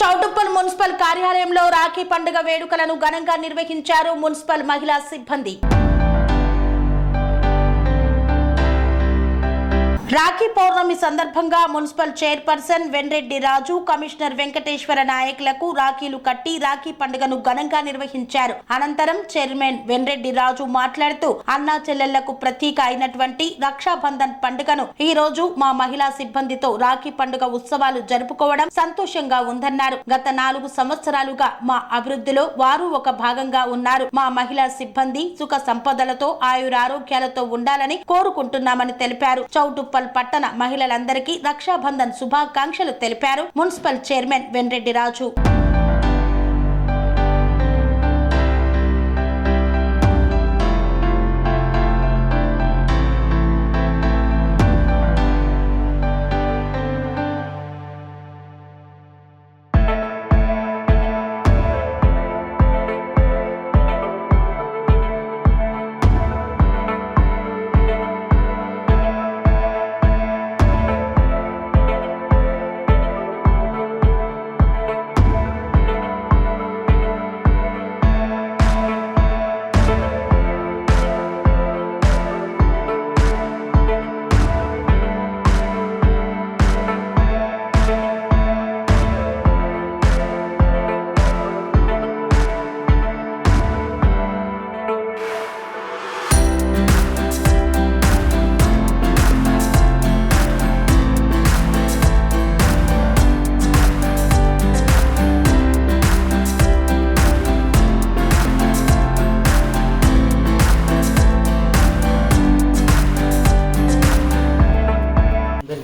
Choutuppal municipal కార్యాలయంలో రాఖీ పండుగ వేడుకలను ఘనంగా నిర్వహించారు మున్సిపల్ మహిళా సిబ్బంది. రాఖీ పౌర్ణమి సందర్భంగా మున్సిపల్ చైర్పర్సన్ వెన్రెడ్డి రాజు, కమిషనర్ వెంకటేశ్వర నాయకులకు రాఖీలు కట్టి రాఖీ పండుగను ఘనంగా నిర్వహించారు. అనంతరం చైర్మన్ వెన్రెడ్డి రాజు మాట్లాడుతూ అన్నా చెల్లెళ్లకు ప్రతీక అయినటువంటి రక్షాబంధన్ పండుగను ఈ రోజు మా మహిళా సిబ్బందితో రాఖీ పండుగ ఉత్సవాలు జరుపుకోవడం సంతోషంగా ఉందన్నారు. గత 4 సంవత్సరాలుగా మా అభివృద్ధిలో వారు ఒక భాగంగా ఉన్నారు. మా మహిళా సిబ్బంది సుఖ సంపదలతో ఆయురారోగ్యాలతో ఉండాలని కోరుకుంటున్నామని తెలిపారు. చౌటుప్పల్ పట్టణ మహిళలందరికీ రక్షాబంధన్ శుభాకాంక్షలు తెలిపారు మున్సిపల్ చైర్మన్ వెన్రెడ్డి రాజు.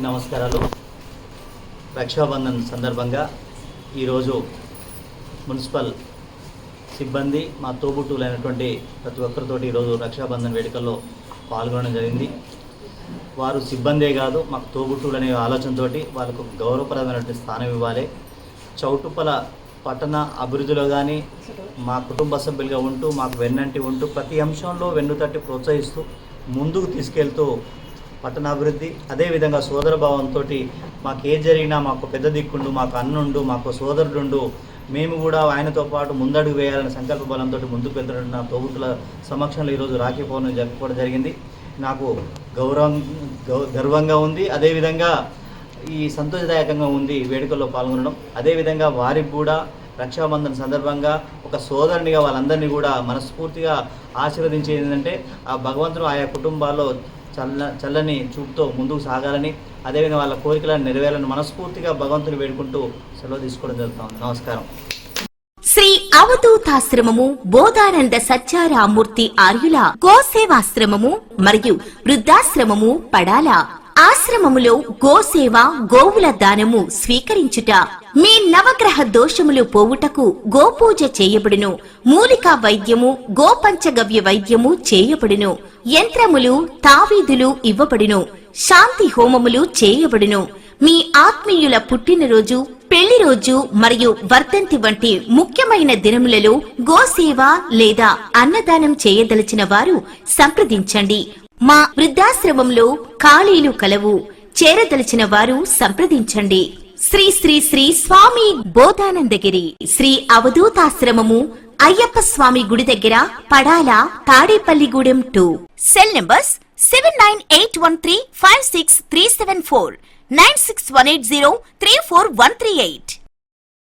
నమస్కారాలు. రక్షాబంధన్ సందర్భంగా ఈరోజు మున్సిపల్ సిబ్బంది మా తోబుట్టువులైనటువంటి ప్రతి ఒక్కరితోటి ఈరోజు రక్షాబంధన్ వేడుకల్లో పాల్గొనడం జరిగింది. వారు సిబ్బందే కాదు, మాకు తోబుట్టువులు అనే ఆలోచనతోటి వాళ్ళకు గౌరవప్రదమైనటువంటి స్థానం ఇవ్వాలి. చౌటుప్పల పట్టణ అభివృద్ధిలో కానీ మా కుటుంబ సభ్యులుగా ఉంటూ మాకు వెన్నంటి ఉంటూ ప్రతి అంశంలో వెన్నుతట్టి ప్రోత్సహిస్తూ ముందుకు తీసుకెళ్తూ పట్టణాభివృద్ధి, అదేవిధంగా సోదర భావంతో మాకు ఏం జరిగినా మాకు పెద్ద దిక్కుండు, మాకు అన్నుండు, మాకు సోదరుడుండు, మేము కూడా ఆయనతో పాటు ముందడుగు వేయాలనే సంకల్ప బలంతో ముందుకు వెళ్తున్న తోబుట్టుల సమక్షంలో ఈరోజు రాఖీ పౌర్ణమి జరుపుకోవడం జరిగింది. నాకు గర్వంగా ఉంది, అదేవిధంగా ఈ సంతోషదాయకంగా ఉంది వేడుకల్లో పాల్గొనడం. అదేవిధంగా వారికి కూడా రక్షాబంధన్ సందర్భంగా ఒక సోదరునిగా వాళ్ళందరినీ కూడా మనస్ఫూర్తిగా ఆశీర్వదించేది ఏంటంటే ఆ భగవంతుడు ఆయా కుటుంబాల్లో చల్లని చూపుతో ముందుకు సాగాలని, అదేవిధంగా వాళ్ళ కోరికలను నెరవేరాలని మనస్ఫూర్తిగా భగవంతుని వేడుకుంటూ సెలవు తీసుకోవడం జరుగుతుంది. నమస్కారం. శ్రీ అవధూతాశ్రమము, బోధానంద సత్యారామూర్తి ఆర్యుల గోసేవాశ్రమము మరియు వృద్ధాశ్రమము పడాల. ఆశ్రమములో గోసేవ, గోవుల దానము స్వీకరించుట, మీ నవగ్రహ దోషములు పోవుటకు గోపూజ చేయబడును. మూలికా వైద్యము, గోపంచగవ్య వైద్యము చేయబడును. యంత్రములు, తావీదులు ఇవ్వబడును. శాంతి హోమములు చేయబడును. మీ ఆత్మీయుల పుట్టినరోజు, పెళ్లి రోజు మరియు వర్ధంతి వంటి ముఖ్యమైన దినములలో గోసేవ లేదా అన్నదానం చేయదలిచిన వారు సంప్రదించండి. మా వృద్ధాశ్రమంలో ఖాళీలు కలవు. చేరదలిచిన వారు సంప్రదించండి. శ్రీ శ్రీ శ్రీ స్వామి బోధానందగిరి శ్రీ అవధూతాశ్రమము, అయ్యప్ప స్వామి గుడి దగ్గర, పడాల, తాడేపల్లిగూడెం 2. Cell numbers 7981356374, 96180341138.